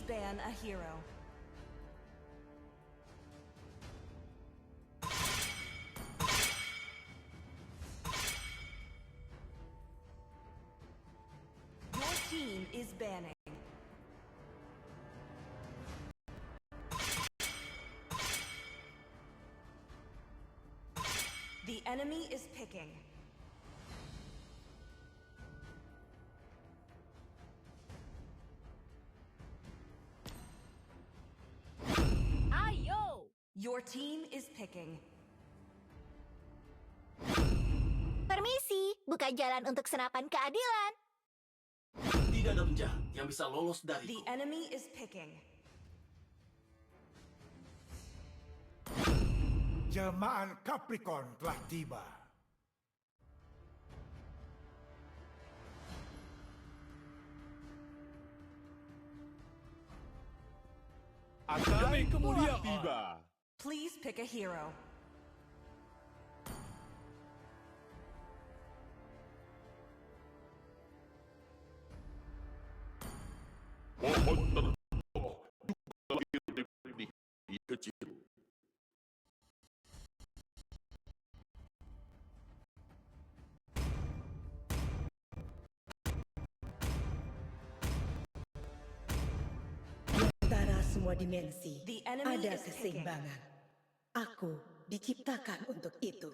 ban a hero. Your team is banning. The enemy is picking. Ayo! Your team is picking. Permisi, buka jalan untuk senapan keadilan. Tidak ada penjahat yang bisa lolos The dariku. enemy is picking. Jelmaan Capricorn telah tiba. Demi kemuliaan tiba. Please pick a hero. Pohon terkokoh juga lahir dari benih kecil. Di antara semua dimensi, The enemy ada is picking. keseimbangan. Aku diciptakan untuk itu.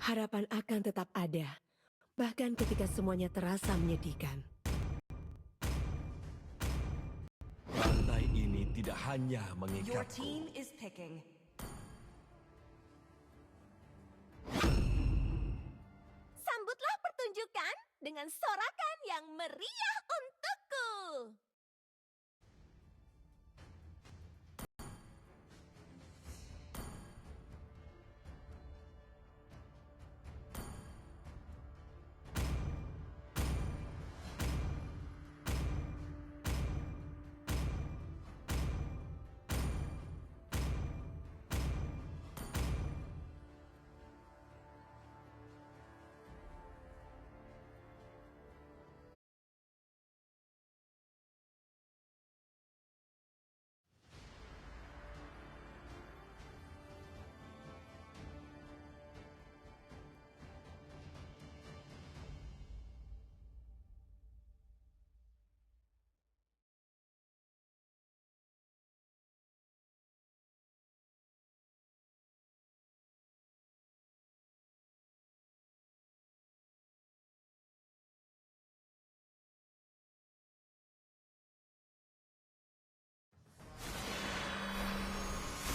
Harapan akan tetap ada, bahkan ketika semuanya terasa menyedihkan. Rantai ini tidak hanya Your mengikatku. team is picking. Sambutlah pertunjukan dengan sorakan yang meriah untukku.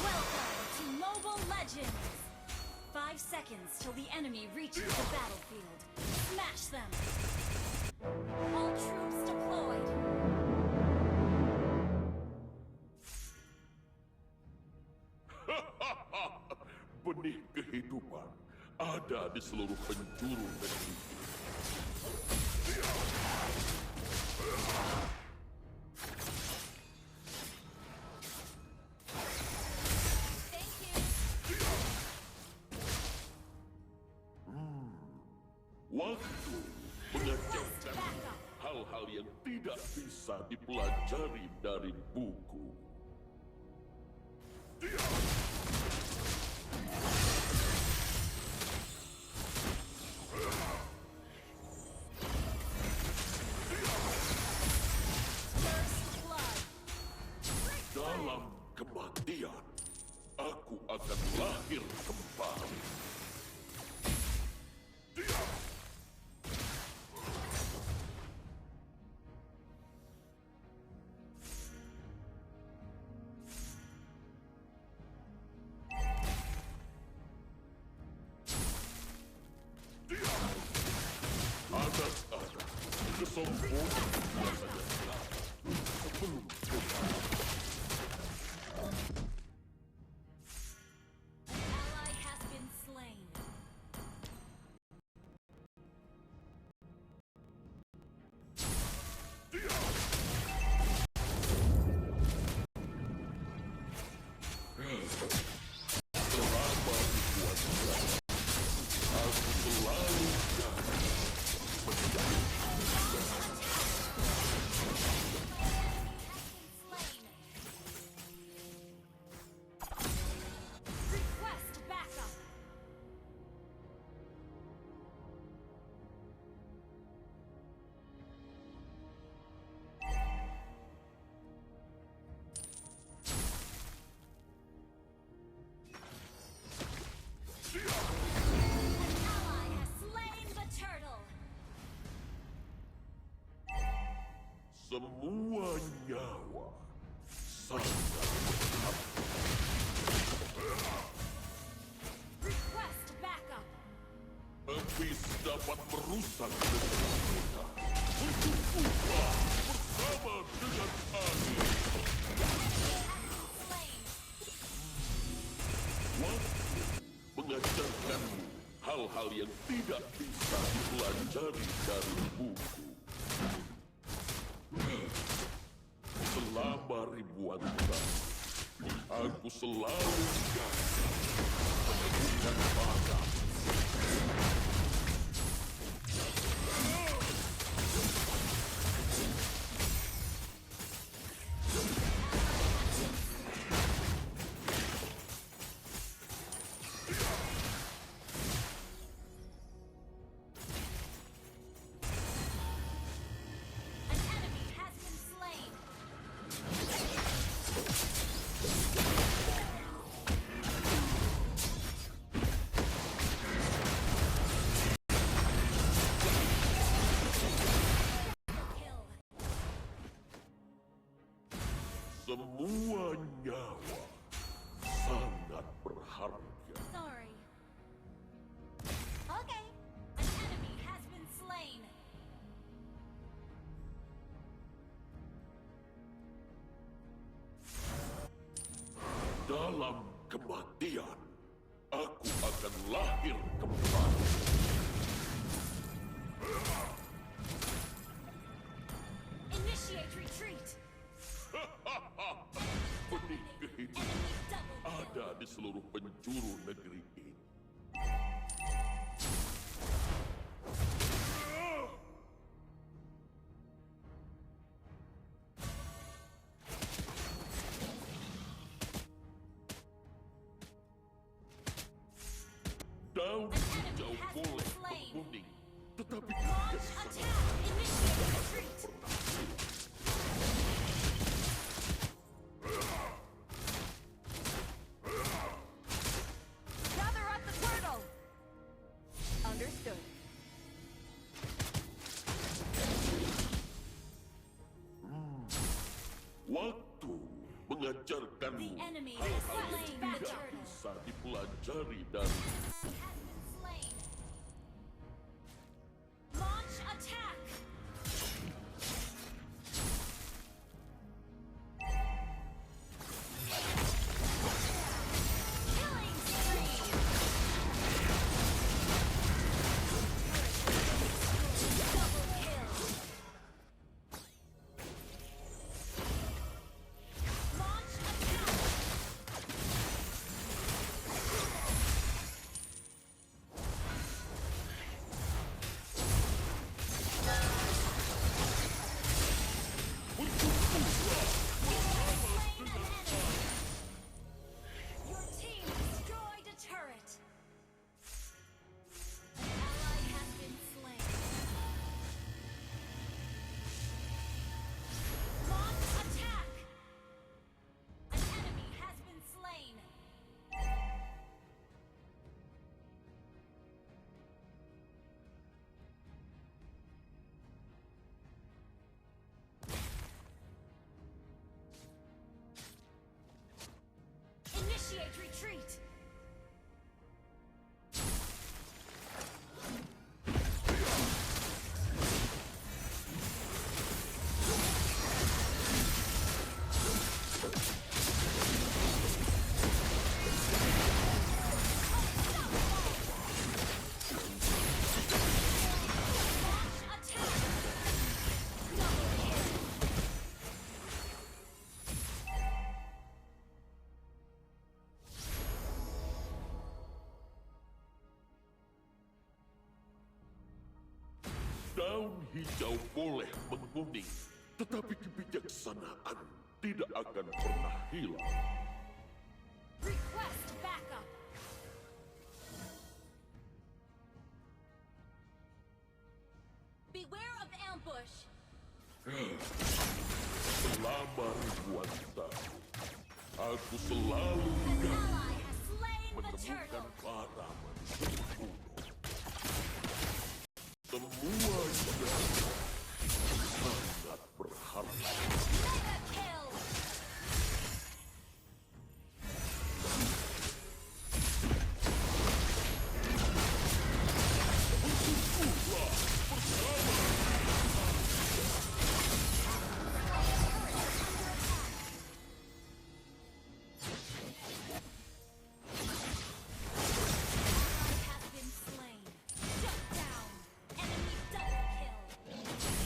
Welcome to Mobile Legends! 5 seconds till the enemy reaches the battlefield. Smash them! All troops deployed! Benih kehidupan ada di seluruh penjuru negeri. Waktu mengajarkan hal-hal yang tidak bisa dipelajari dari buku. First blood! Dalam kematian, aku akan lahir kembali. Anak-anak, kesombongan biasanya hilang sebelum kembali. An ally has been slain. Selama ribuan tahun, aku selalu gagal menjadi Request backup. An ally has slain the turtle. semua nyawa sangat Request backup. habis dapat merusak dengan mudah. Berkumpullah bersama dengan angin. Slain. Waktu mengajarkanmu hal-hal yang tidak bisa dipelajari dari buku. Selama ribuan tahun, aku selalu gagal menemukan bakat. An enemy has been slain. Kill. Semua nyawa sangat berharga. Sorry. Oke. An enemy has been slain. Dalam kematian, aku akan lahir kembali. Initiate retreat. Benih kehidupan Enemy double kill. ada di seluruh penjuru negeri ini. Daun hijau boleh menguning, tetapi Launch attack. Initiate retreat. Gather up the turtle! Understood. waktu mengajarkanmu The enemy hal-hal has yang slain the tidak turtle. bisa dipelajari dari Has been slain. Launch attack. Killing spree. Double kill. Launch attack. Your team destroyed a turret. An ally has been slain. Launch attack. An enemy has been slain. Initiate retreat. Launch attack. Double kill. hijau boleh menguning, tetapi kebijaksanaan tidak akan pernah hilang. Request backup. Beware of ambush. Selama ribuan tahun, aku selalu An ally has slain the menemukan turtle. para manusia kuno. Semuanya sangat berharga. Mega kill. Has been slain. Shut down. Enemy double kill. Slain.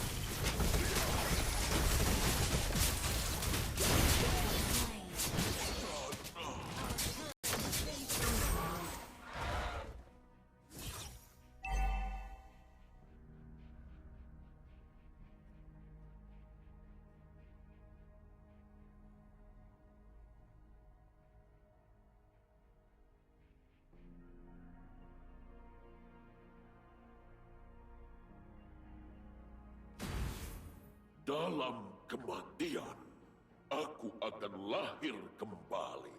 Dalam kematian, aku akan lahir kembali.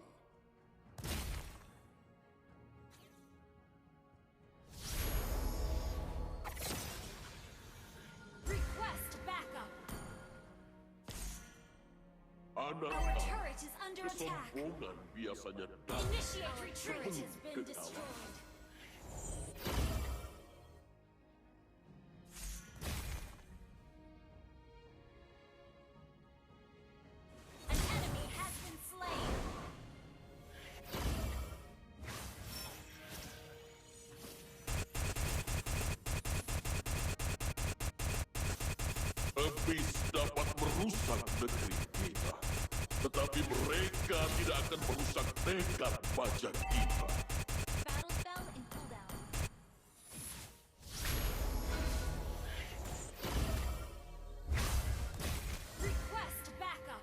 Request backup. Our Anak-anak, turret is under attack. kesombongan biasanya datang Initiate retreat has been ke kawan. destroyed. An enemy has been slain. Habis dapat merusak negeri kita, tetapi mereka tidak akan merusak tekad baja kita. Battle spell in cooldown. Request backup.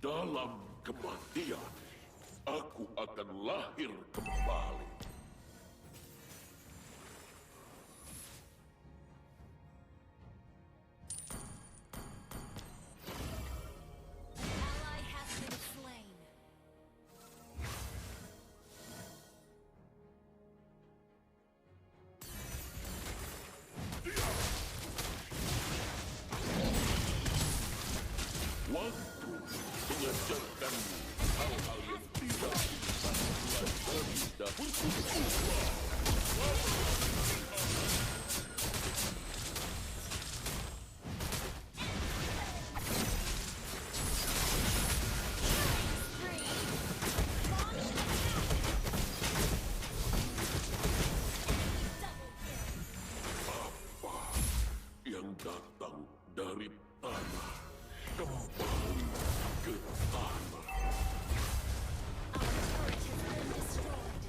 Dalam kematian, aku akan lahir kembali. Ally has been slain. Waktu mengajarkanmu hal-hal yang tidak bisa dipelajari dan berkumpullah. Free. Launch attack. Double kill. Apa yang datang dari tanah kembali ke tanah. Our turret has been destroyed.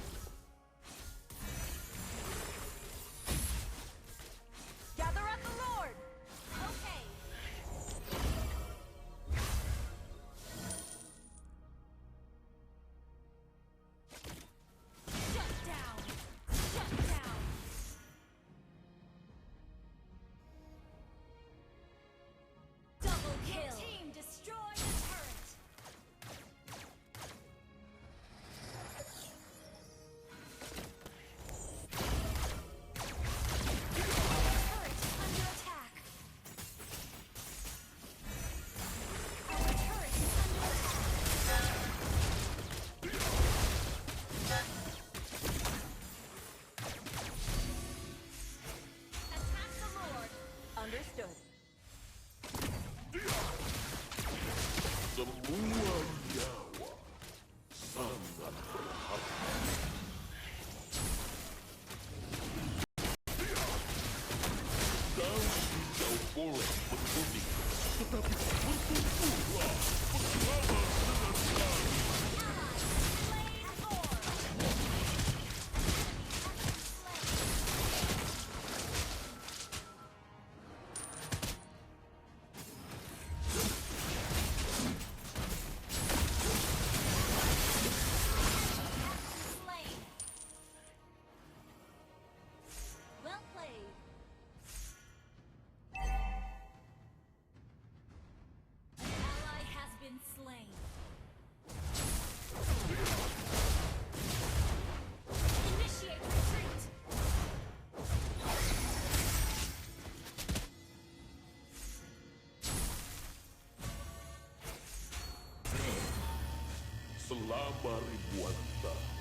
Selama ribuan tahun,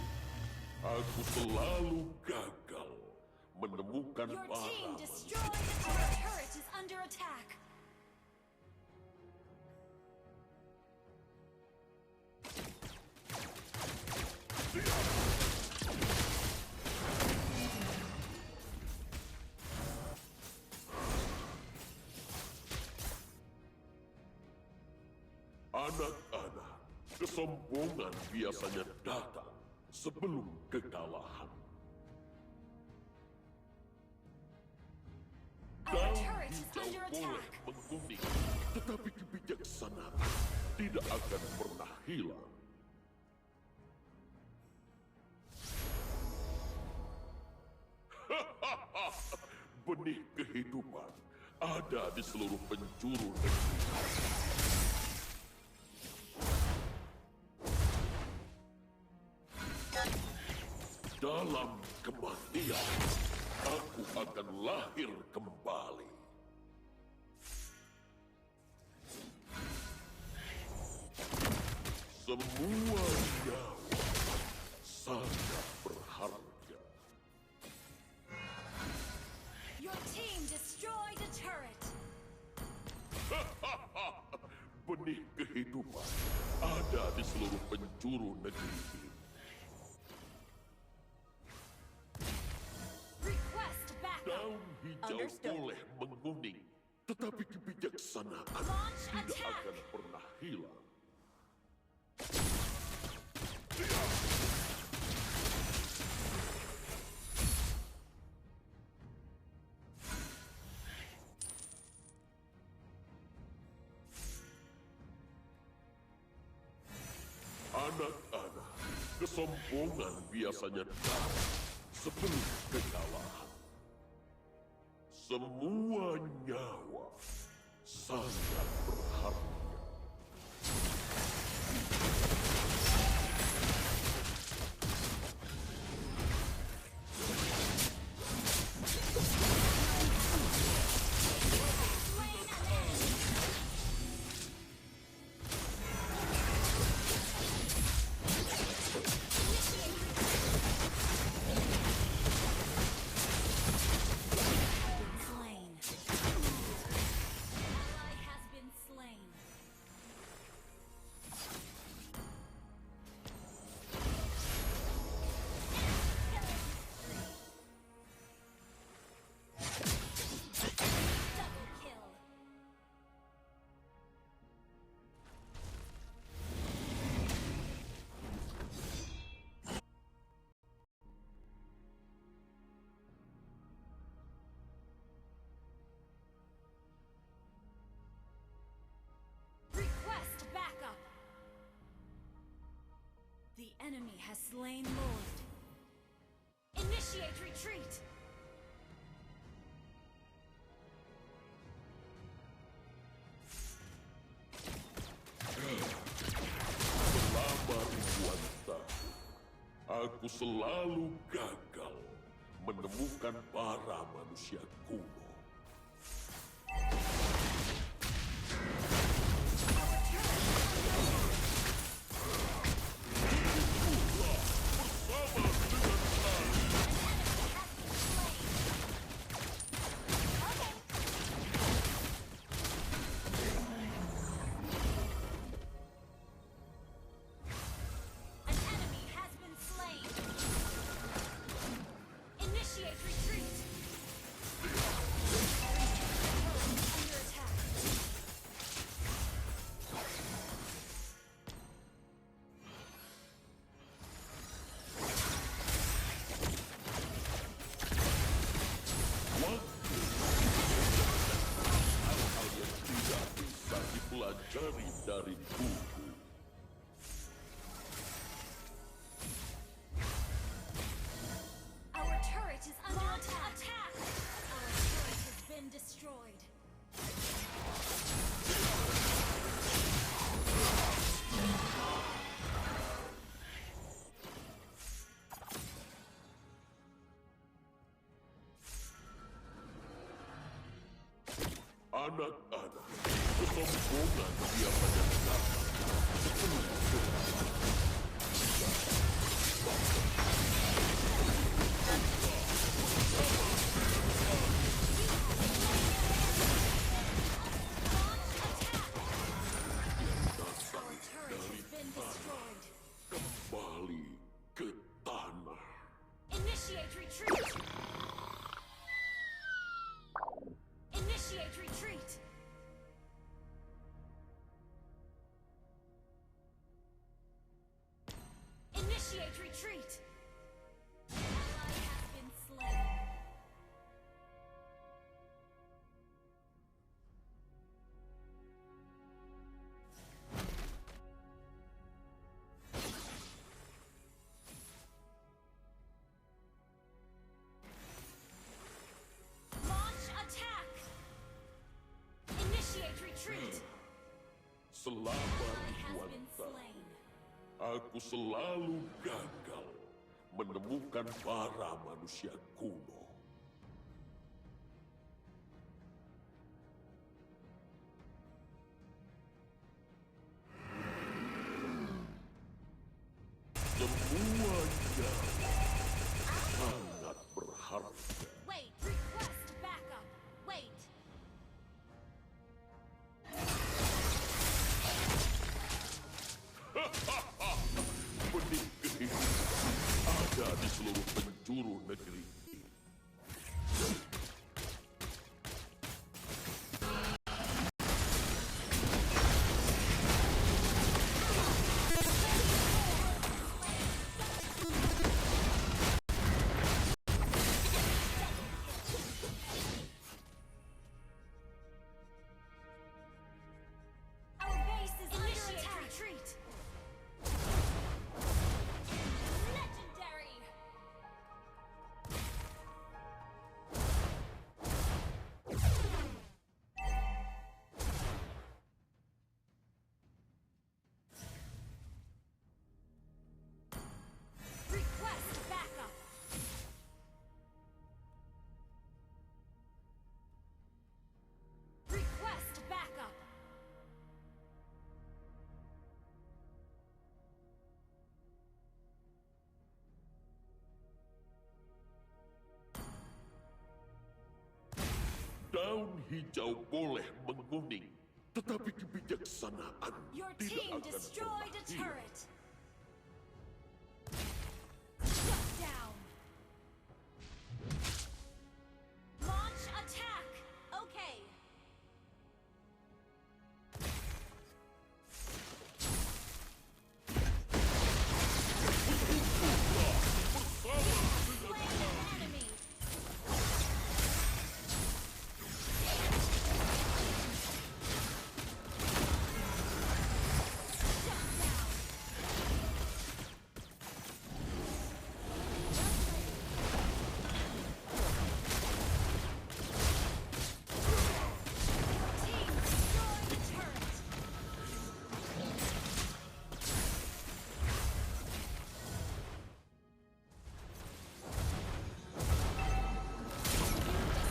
aku selalu gagal menemukan Your para team manusia. destroyed the turret. Turret is under attack. Anak-anak, kesombongan biasanya datang sebelum kekalahan. Our Daun turret is hijau under boleh attack. menguning, tetapi kebijaksanaan tidak akan pernah hilang. Benih kehidupan ada di seluruh penjuru negeri. Dalam kematian, aku akan lahir kembali. Semua nyawa sangat berharga. Your team destroyed a turret. Benih kehidupan ada di seluruh penjuru negeri ini. Request backup. Daun hijau Understood. boleh menguning, tetapi kebijaksanaan Launch tidak attack. akan pernah hilang. Anak-anak, kesombongan biasanya datang sebelum kekalahan. Semua nyawa sangat berharga. Slain. Ally has been slain. Double kill. Request backup. The enemy has slain Lord. Initiate retreat. Selama ribuan tahun, aku selalu gagal menemukan para manusia kuno. An enemy has been slain. Initiate retreat. Under attack. Waktu hal-hal yang tidak bisa dipelajari dari buku. Our turret is under attack. Our turret has been destroyed. Anak-anak, kesombongan biasanya datang sebelum kekalahan. destroyed. Kembali ke tanah. Initiate retreat. Initiate retreat. Initiate retreat. Ally has been slain. Launch attack. Initiate retreat. Selama Ally has ribuan been tahun, slain. aku selalu gagal menemukan para manusia kuno. Semuanya sangat berharga. Wait, request backup. Wait. Benih kehidupan ada di seluruh penjuru negeri. Our base is under attack. Retreat. Legendary. Request backup. Request backup. Daun hijau boleh menguning, tetapi kebijaksanaan Your tidak team akan destroyed a pernah hilang. turret. Shut down. Launch attack. Okay. Slain an enemy. Team destroyed a turret.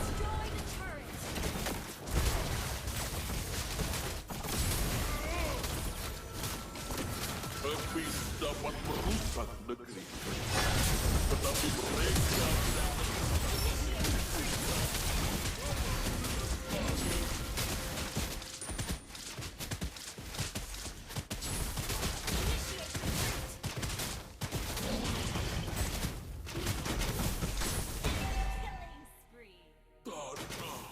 Destroyed a turret. Api dapat merusak negeri, tetapi mereka tidak Initiate retreat. Killing spree. tanah.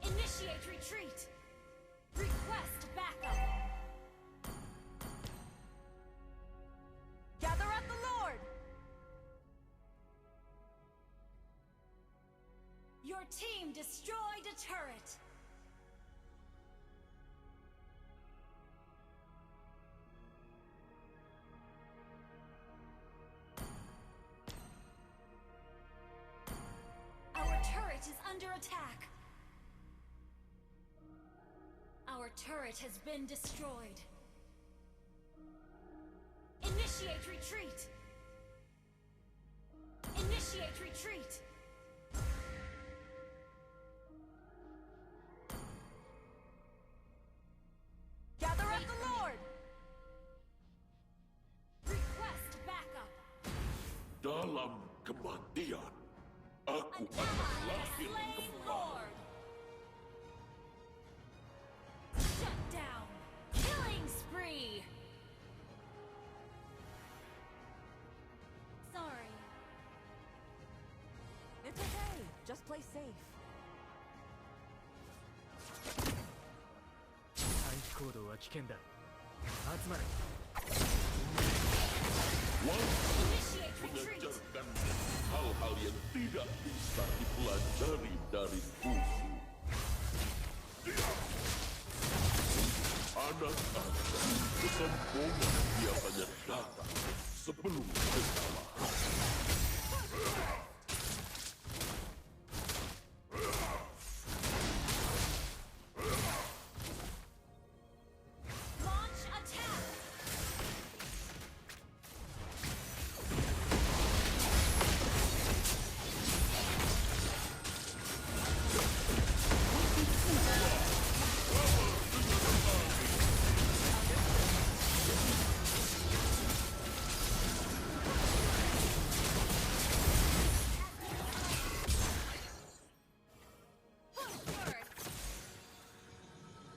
Initiate retreat. Request backup. Gather at the Lord! Your team destroyed a turret. Our turret is under attack. Our turret has been destroyed. Initiate retreat. Initiate retreat. Gather at the Lord! Request backup. Dalam kematian, aku An akan ally has lahir slain kembali. Lord. Shut down. Killing Play safe. 短期行動は危険だ。集まれ。 Initiate retreat. mengajarkan hal-hal yang tidak bisa dipelajari dari buku. Anak-anak, kesombongan biasanya datang sebelum kesalahan. Launch attack.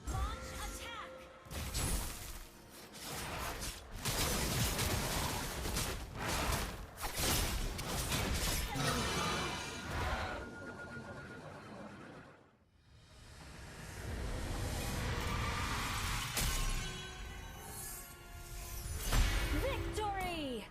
Launch attack. Victory!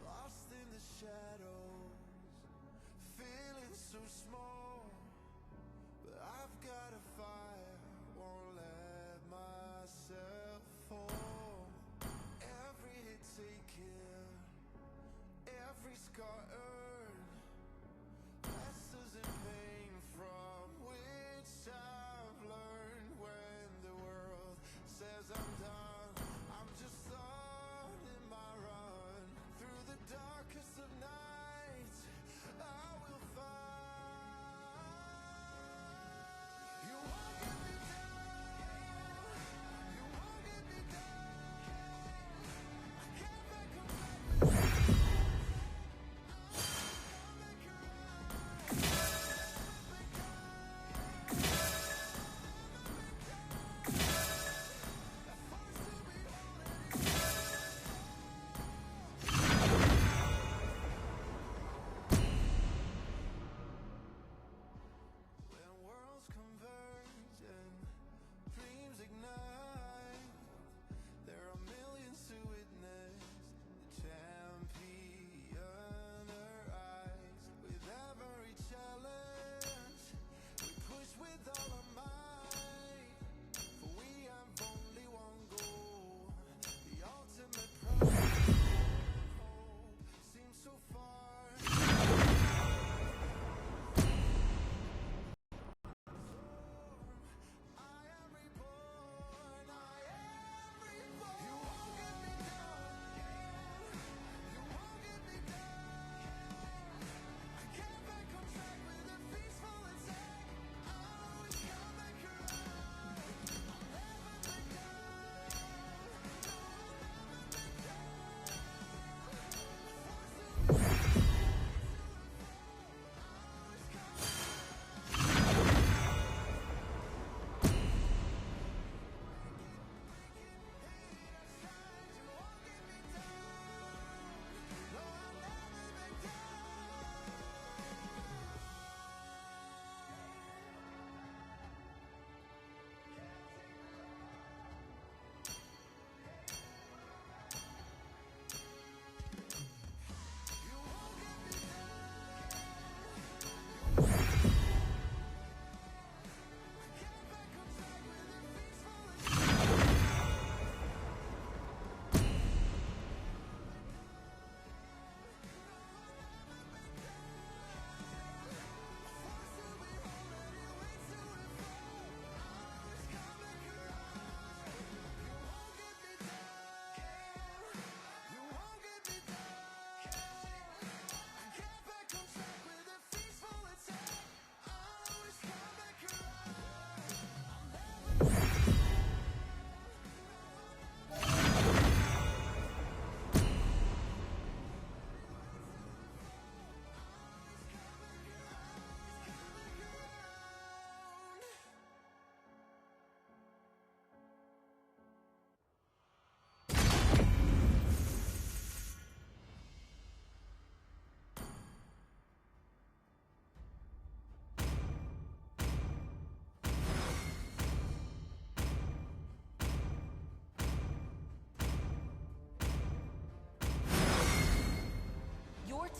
Lost in the shadows, feeling so small. But I've got a fire, won't let myself fall. Every hit taken, every scar earned, lessons in pain from which I've learned. When the world says I'm done, I'm just starting my run. Through the darkest of nights, I will find. You won't get me down. You won't get me down. I can't make a back.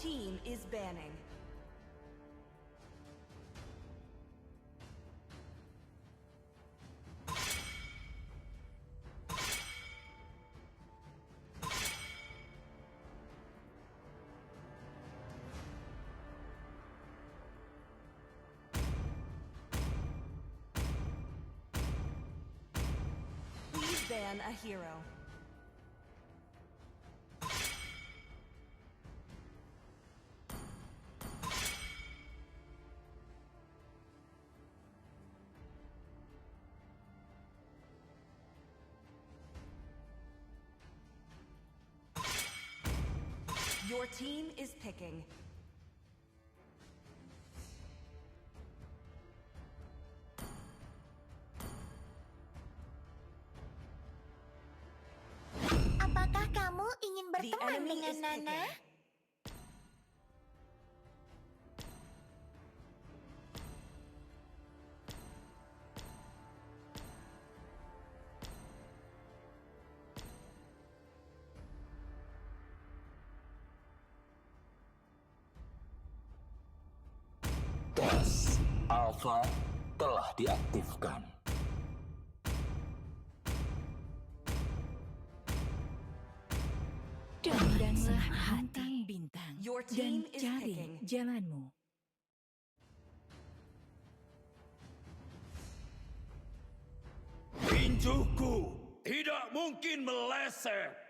team is banning. Please ban a hero. Your team is picking. Apakah kamu ingin The berteman enemy dengan is Nana? picking. Tes Alpha telah diaktifkan. Pandanglah bintang-bintang Your dan team is cari picking. jalanmu. Tinjuku tidak mungkin meleset.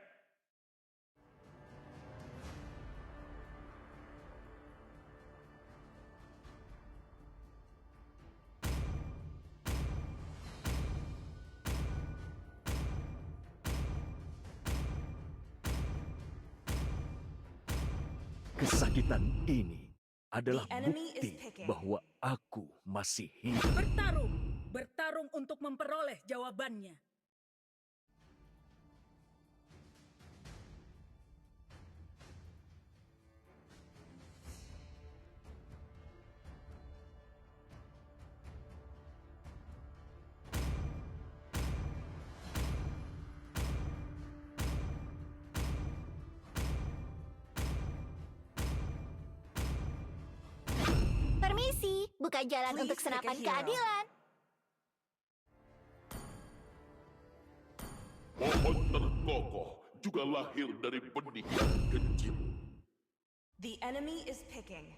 Kesakitan ini adalah The enemy is bukti picking. bahwa aku masih hidup. Bertarung untuk memperoleh jawabannya. Permisi, buka jalan Please untuk pick a senapan hero. keadilan. Pohon terkokoh juga lahir dari benih yang kecil. The enemy is picking.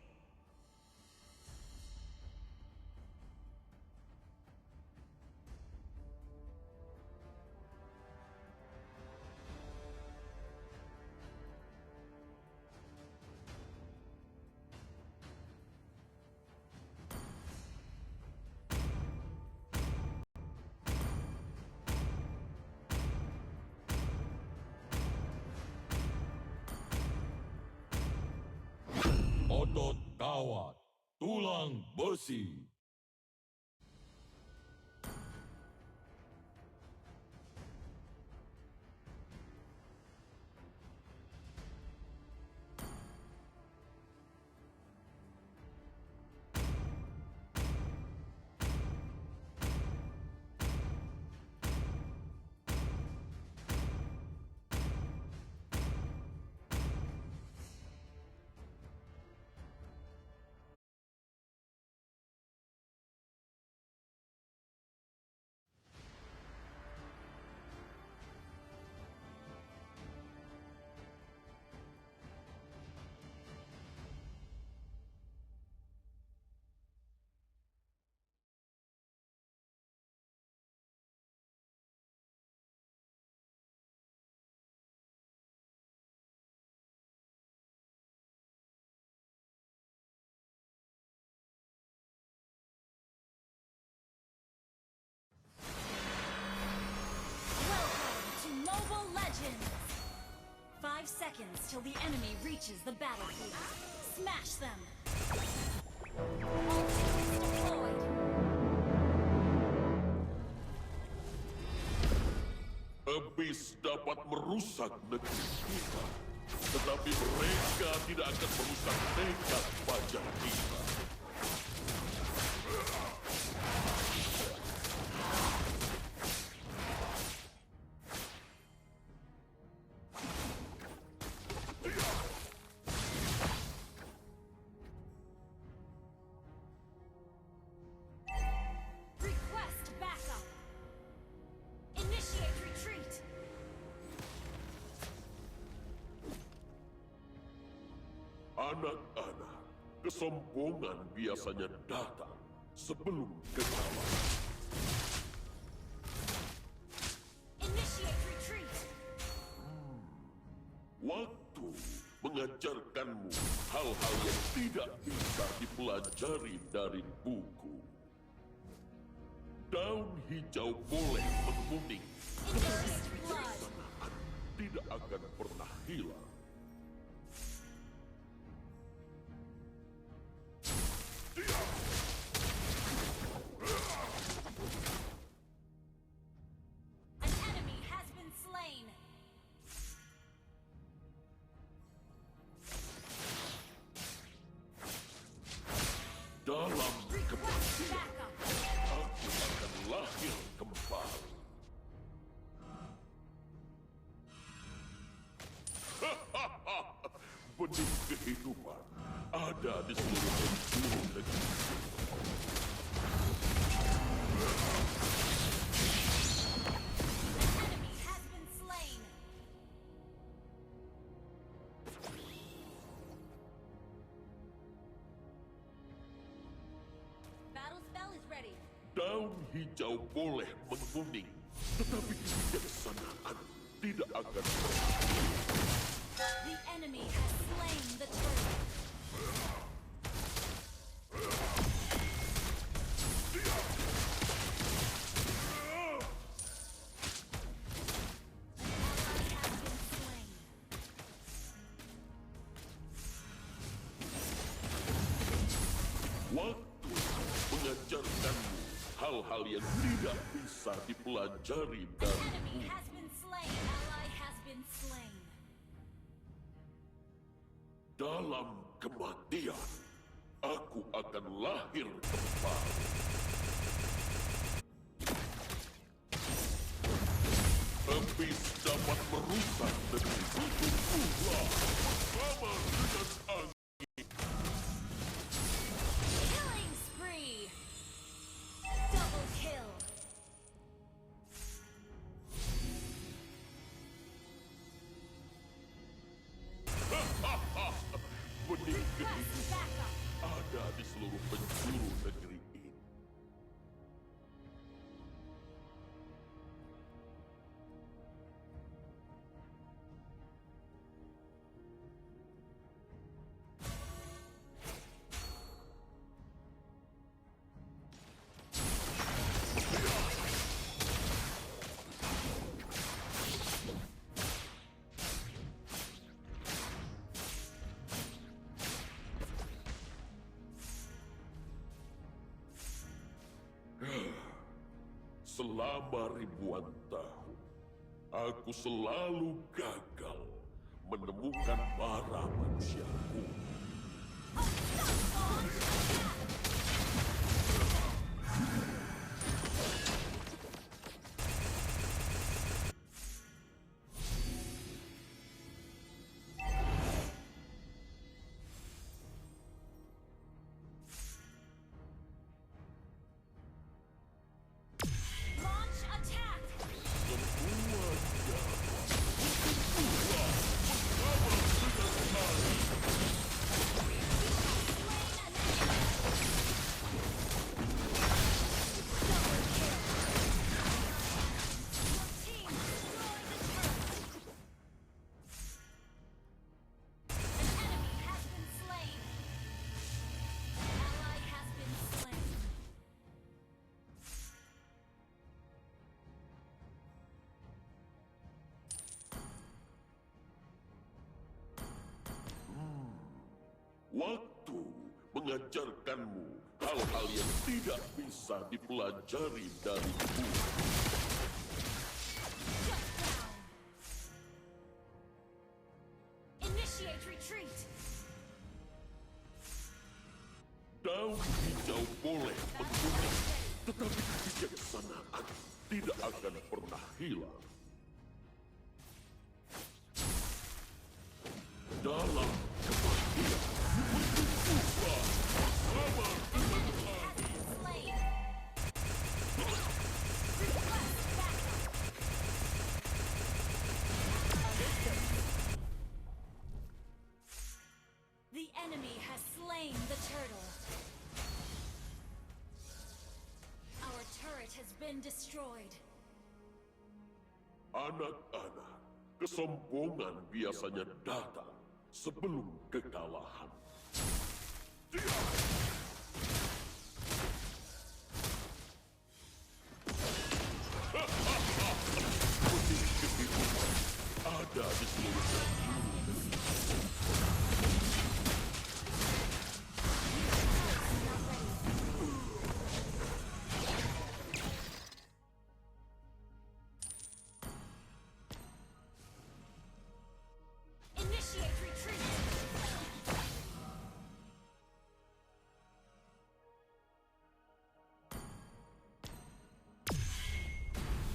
Otot kawat, tulang besi. Welcome to Mobile Legends! 5 seconds till the enemy reaches the battlefield. Smash them! All troops deployed! Abyss dapat merusak negeri kita, tetapi mereka tidak akan merusak tekad wajah kita. Anak-anak, kesombongan biasanya datang sebelum kekalahan. Initiate retreat. Waktu mengajarkanmu hal-hal yang tidak bisa dipelajari dari buku. Daun hijau boleh menguning, tetapi kebijaksanaan tidak akan pernah hilang. An enemy has been slain. Dalam Request kematian, backup. aku akan lahir kembali. Benih kehidupan ada di seluruh penjuru negeri. Enemy has been slain. Battle spell is ready. Daun hijau boleh menguning, tetapi kebijaksanaan tidak akan pernah. The enemy has slain the turtle. An ally has been slain. Waktu mengajarkanmu hal-hal yang tidak bisa dipelajari An dari enemy buku. has been slain. Ally has been slain. Dalam kematian, aku akan lahir kembali. Habis dapat merusak negeri tubuhlah bersama dengan angin. Killing spree. Double kill. Benih Request kehidupan backup. ada di seluruh penjuru negeri ini. Selama ribuan tahun, aku selalu gagal menemukan para manusia kuno. Launch attack. Semua nyawa berkumpullah bersama dengan aku. Team destroy the turtle. An enemy has been slain. Ally has been slain. Waktu mengajarkanmu hal-hal yang tidak bisa dipelajari dari buku. Shut down. Initiate retreat. Daun hijau boleh menguning, tetapi kebijaksanaan tidak akan pernah hilang. Dalam kematian, berkumpullah bersama dengan aku. Has been slain. Request backup. The enemy has slain the turtle. Our turret has been destroyed. Anak-anak, kesombongan biasanya datang sebelum kekalahan. Benih kehidupan ada di seluruh dunia. Initiate retreat.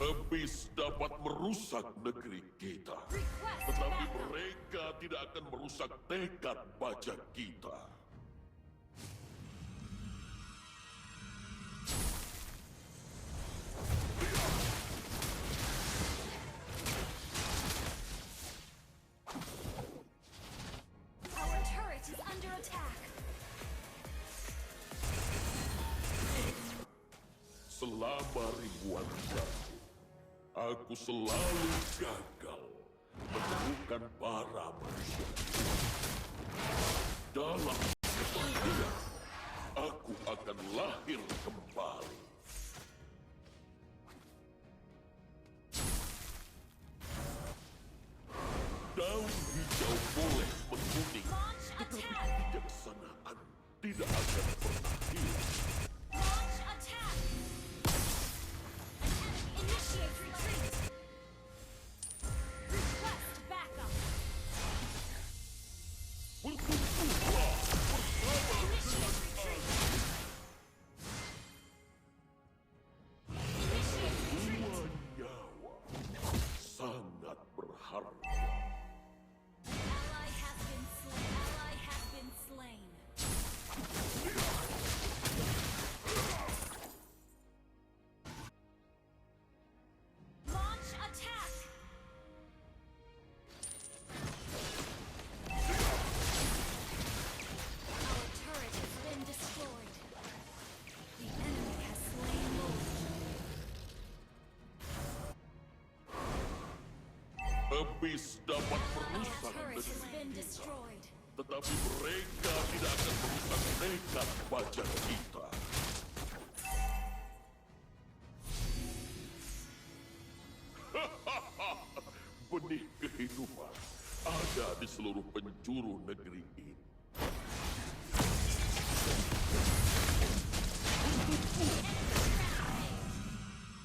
Habis dapat merusak negeri kita, tetapi mereka tidak akan merusak tekad baja kita. Our turret is under attack. Selama ribuan tahun, aku selalu gagal menemukan para manusia. Dalam kematian, aku akan lahir kembali. Daun hijau boleh menguning, tetapi kebijaksanaan tidak akan pernah hilang. Launch attack. An enemy initiate retreat. Request backup. Berkumpullah bersama Initiate retreat. Initiate retreat. dua nyawa. Sangat berharga. Ally has been slain. Ally has been slain. Launch attack. Our turret has been destroyed. The enemy has slain Lord. Habis dapat Our merusak turret has negeri been kita, destroyed. tetapi mereka tidak akan merusak tekad baja kita. Benih kehidupan ada di seluruh penjuru negeri ini.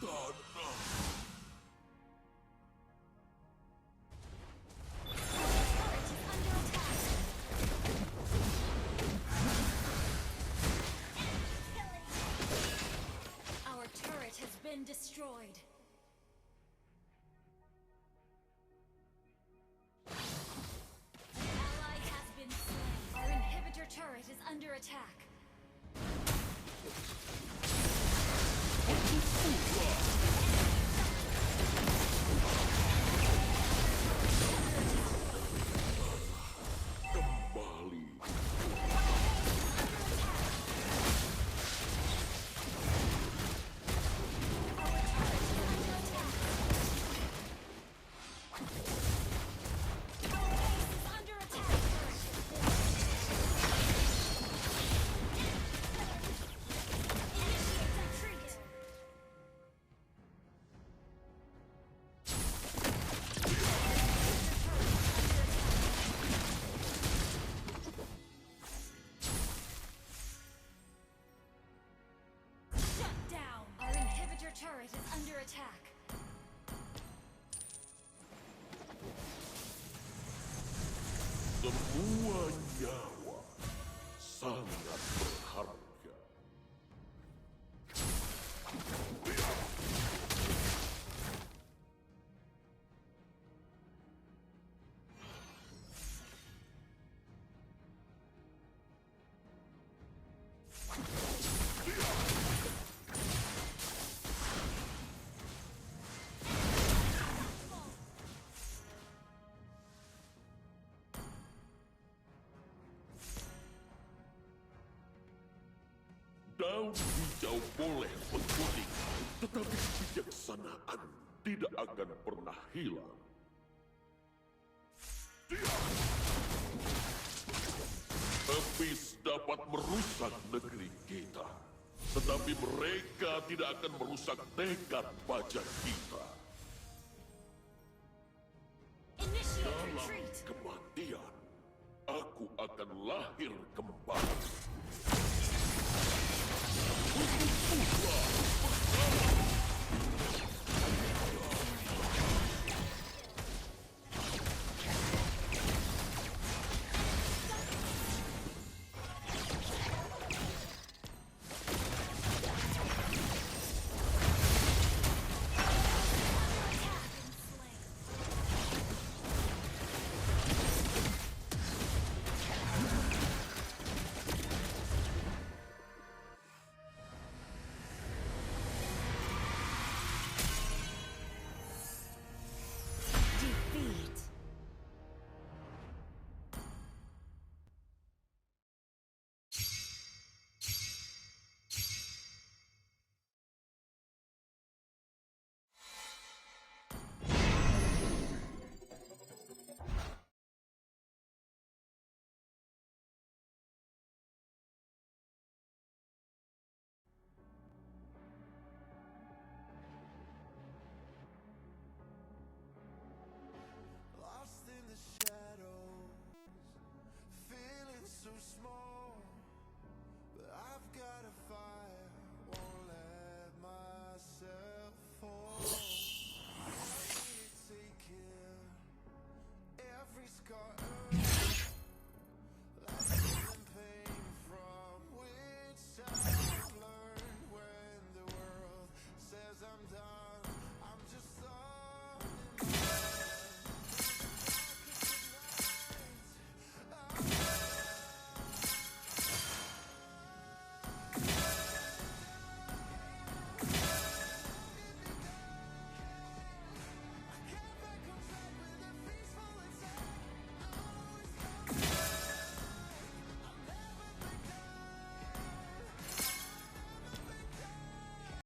Tanah. Turret is under attack. Our turret has been destroyed. Ally has been slain. Our inhibitor turret is under attack. Kembali. Shut down! Our inhibitor turret is under attack. Semua nyawa sangat berharga. Walau hijau boleh menguning, tetapi kebijaksanaan tidak akan pernah hilang. Diam! Abyss dapat merusak negeri kita, tetapi mereka tidak akan merusak tekad baja kita. Initiate Dalam retreat. kematian, aku akan lahir kembali.